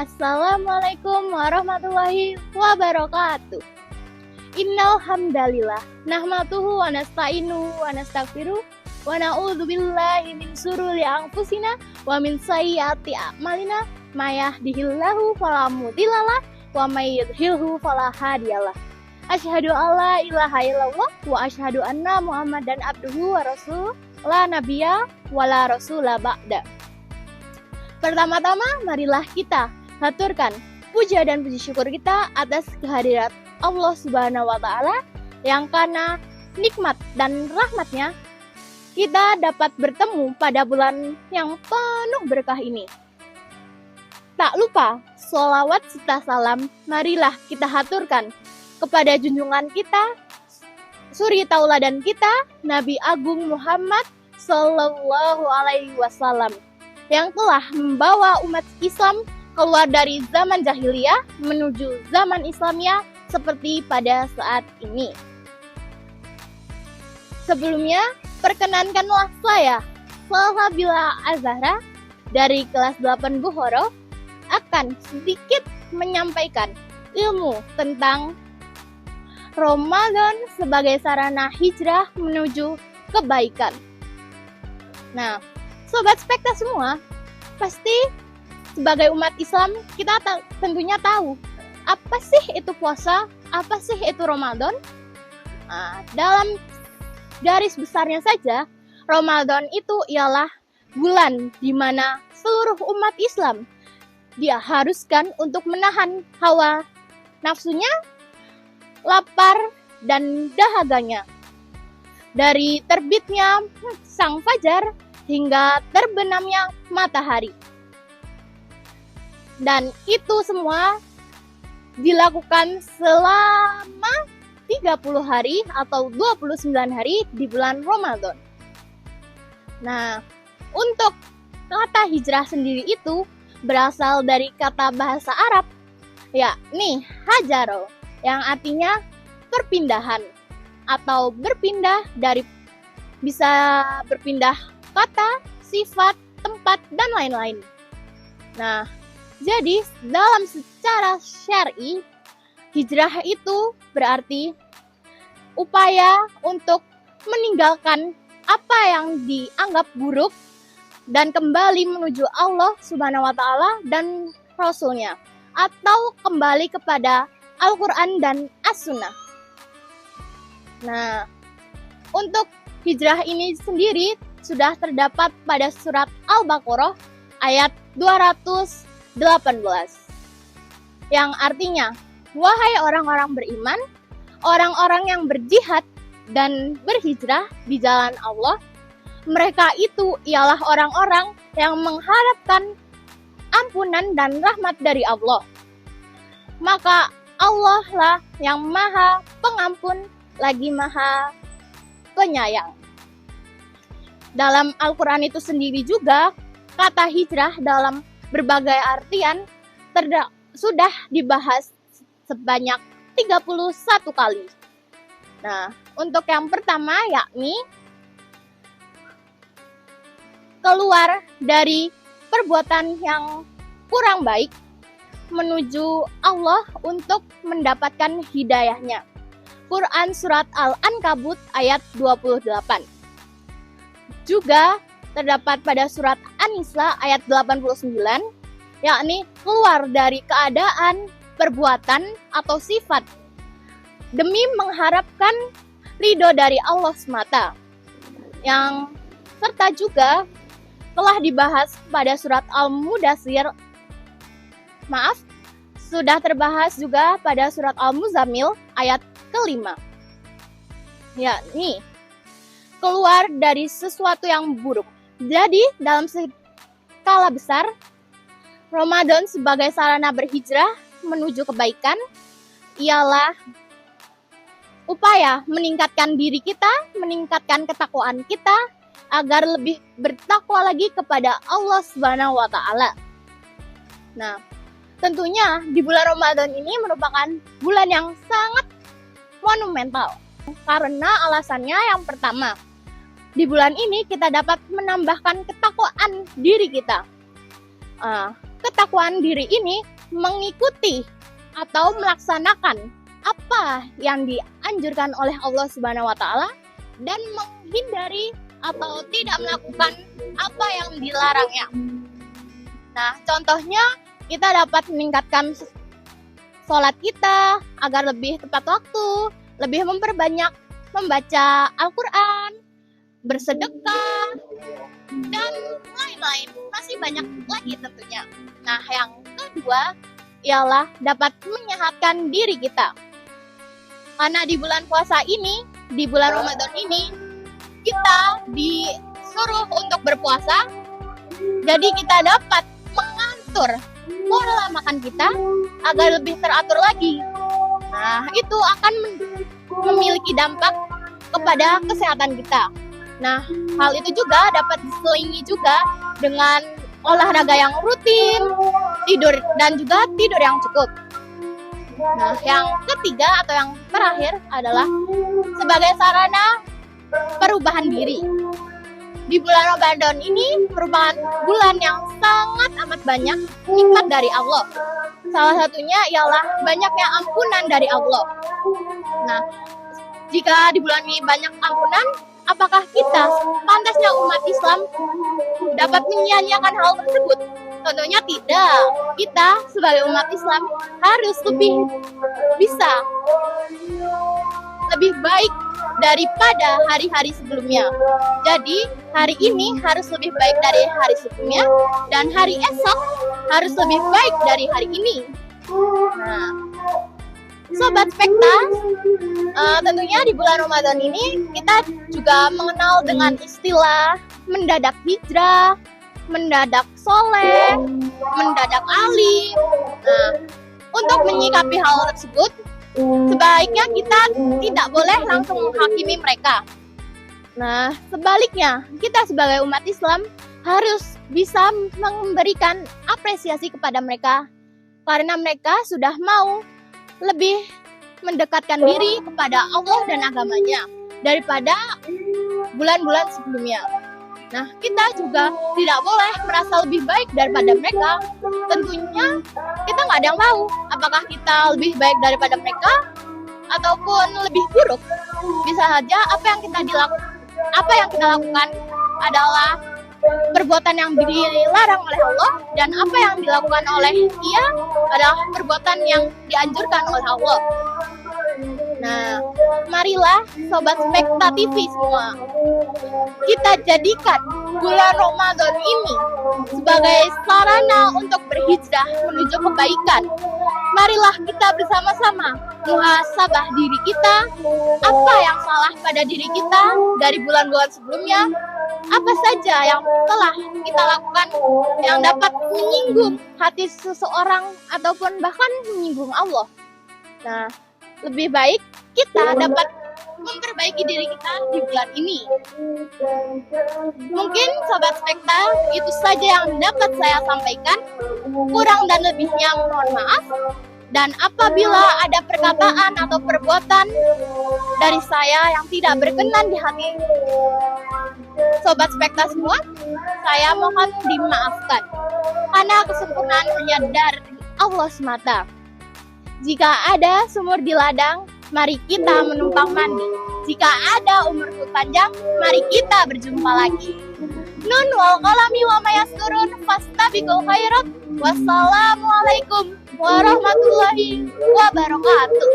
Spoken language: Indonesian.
Assalamualaikum warahmatullahi wabarakatuh. Innal hamdalillah nahmaduhu wa nasta'inuhu wa nastaghfiruh wa na'udzu billahi min syururi anfusina wa min sayyiati a'malina may yahdihillahu fala mudhillalah wa may yudhlilhu fala hadiyalah. Asyhadu alla ilaha illallah wa asyhadu anna Muhammadan abduhu wa rasuluh la nabiyya wa la rasula ba'da. Pertama-tama marilah kita haturkan puja dan puji syukur kita atas kehadirat Allah Subhanahu wa Ta'ala yang karena nikmat dan rahmatnya kita dapat bertemu pada bulan yang penuh berkah ini. Tak lupa sholawat serta salam marilah kita haturkan kepada junjungan kita, suri tauladan kita, Nabi Agung Muhammad Sallallahu Alaihi Wasallam yang telah membawa umat Islam keluar dari zaman jahiliyah menuju zaman Islamiyah seperti pada saat ini. Sebelumnya, perkenankanlah saya, Salsabila Azahra dari kelas 8 Bukhara akan sedikit menyampaikan ilmu tentang Ramadan sebagai sarana hijrah menuju kebaikan. Nah, Sobat Spekta semua, pasti sebagai umat Islam kita tentunya tahu apa sih itu puasa, apa sih itu Ramadan. Nah, dalam garis besarnya saja, Ramadan itu ialah bulan di mana seluruh umat Islam diharuskan untuk menahan hawa nafsunya, lapar dan dahaganya. Dari terbitnya sang fajar hingga terbenamnya matahari. Dan itu semua dilakukan selama 30 hari atau 29 hari di bulan Ramadan. Nah, untuk kata hijrah sendiri itu berasal dari kata bahasa Arab, yakni hajaro, yang artinya perpindahan atau berpindah dari, bisa berpindah kata, sifat, tempat, dan lain-lain. Nah, jadi dalam secara syar'i, hijrah itu berarti upaya untuk meninggalkan apa yang dianggap buruk dan kembali menuju Allah Subhanahu wa Ta'ala dan Rasul-Nya, atau kembali kepada Al-Quran dan As-Sunnah. Nah, untuk hijrah ini sendiri sudah terdapat pada surat Al-Baqarah ayat 218 yang artinya, wahai orang-orang beriman, orang-orang yang berjihad dan berhijrah di jalan Allah, mereka itu ialah orang-orang yang mengharapkan ampunan dan rahmat dari Allah. Maka Allah lah yang maha pengampun lagi maha penyayang. Dalam Al-Quran itu sendiri juga, kata hijrah dalam berbagai artian sudah dibahas sebanyak 31 kali. Nah, untuk yang pertama yakni keluar dari perbuatan yang kurang baik menuju Allah untuk mendapatkan hidayahnya. Quran Surat Al-Ankabut ayat 28. Juga terdapat pada surat An-Nisa ayat 89, yakni keluar dari keadaan, perbuatan, atau sifat demi mengharapkan ridho dari Allah semata. Yang serta juga telah dibahas pada surat Al-Mudaththir, sudah terbahas juga pada surat Al-Muzammil ayat ke-5, yakni keluar dari sesuatu yang buruk. Jadi, dalam skala besar, Ramadan sebagai sarana berhijrah menuju kebaikan ialah upaya meningkatkan diri kita, meningkatkan ketakwaan kita agar lebih bertakwa lagi kepada Allah Subhanahu wa Ta'ala. Nah, tentunya di bulan Ramadan ini merupakan bulan yang sangat monumental karena alasannya yang pertama, di bulan ini kita dapat menambahkan ketakwaan diri kita. Ketakwaan diri ini mengikuti atau melaksanakan apa yang dianjurkan oleh Allah Subhanahu wa taala dan menghindari atau tidak melakukan apa yang dilarangnya. Nah, contohnya kita dapat meningkatkan sholat kita agar lebih tepat waktu, lebih memperbanyak membaca Al-Quran, bersedekah, dan lain-lain. Masih banyak lagi tentunya. Nah, yang kedua ialah dapat menyehatkan diri kita. Karena di bulan puasa ini, di bulan Ramadan ini, kita disuruh untuk berpuasa, jadi kita dapat mengatur pola makan kita agar lebih teratur lagi. Nah, itu akan memiliki dampak kepada kesehatan kita. Nah, hal itu juga dapat diselingi juga dengan olahraga yang rutin, tidur dan juga tidur yang cukup. Nah, yang ketiga atau yang terakhir adalah sebagai sarana perubahan diri. Di bulan Ramadan ini merupakan bulan yang sangat amat banyak nikmat dari Allah. Salah satunya ialah banyaknya ampunan dari Allah. Nah, jika di bulan ini banyak ampunan, apakah kita pantasnya umat Islam dapat menyia-nyiakan hal tersebut? Tentunya tidak. Kita sebagai umat Islam harus bisa lebih baik daripada hari-hari sebelumnya. Jadi, hari ini harus lebih baik dari hari sebelumnya, dan hari esok harus lebih baik dari hari ini. Nah, Sobat Spekta, tentunya di bulan Ramadan ini kita juga mengenal dengan istilah mendadak hijrah, mendadak soleh, mendadak alim. Nah, untuk menyikapi hal tersebut, sebaiknya kita tidak boleh langsung menghakimi mereka. Nah, sebaliknya, kita sebagai umat Islam harus bisa memberikan apresiasi kepada mereka karena mereka sudah mau lebih mendekatkan diri kepada Allah dan agamanya daripada bulan-bulan sebelumnya. Nah, kita juga tidak boleh merasa lebih baik daripada mereka. Tentunya kita nggak ada yang tahu apakah kita lebih baik daripada mereka ataupun lebih buruk. Bisa saja apa yang kita lakukan adalah perbuatan yang dilarang oleh Allah, dan apa yang dilakukan oleh Dia adalah perbuatan yang dianjurkan oleh Allah. Nah, marilah Sobat Spekta TV semua, kita jadikan bulan Ramadan ini sebagai sarana untuk berhijrah menuju kebaikan. Marilah kita bersama-sama muhasabah diri kita, apa yang salah pada diri kita dari bulan-bulan sebelumnya, apa saja yang telah kita lakukan yang dapat menyinggung hati seseorang ataupun bahkan menyinggung Allah. Nah, lebih baik kita dapat memperbaiki diri kita di bulan ini. Mungkin Sobat Spekta, itu saja yang dapat saya sampaikan. Kurang dan lebihnya mohon maaf. Dan apabila ada perkataan atau perbuatan dari saya yang tidak berkenan di hati Sobat Spekta semua, saya mohon dimaafkan. Karena kesempurnaan hanya dari Allah semata. Jika ada sumur di ladang, mari kita menumpang mandi. Jika ada umurku panjang, mari kita berjumpa lagi. Nun wal qalami wa mayasturun fastabiqul khairat. Wassalamualaikum warahmatullahi wabarakatuh.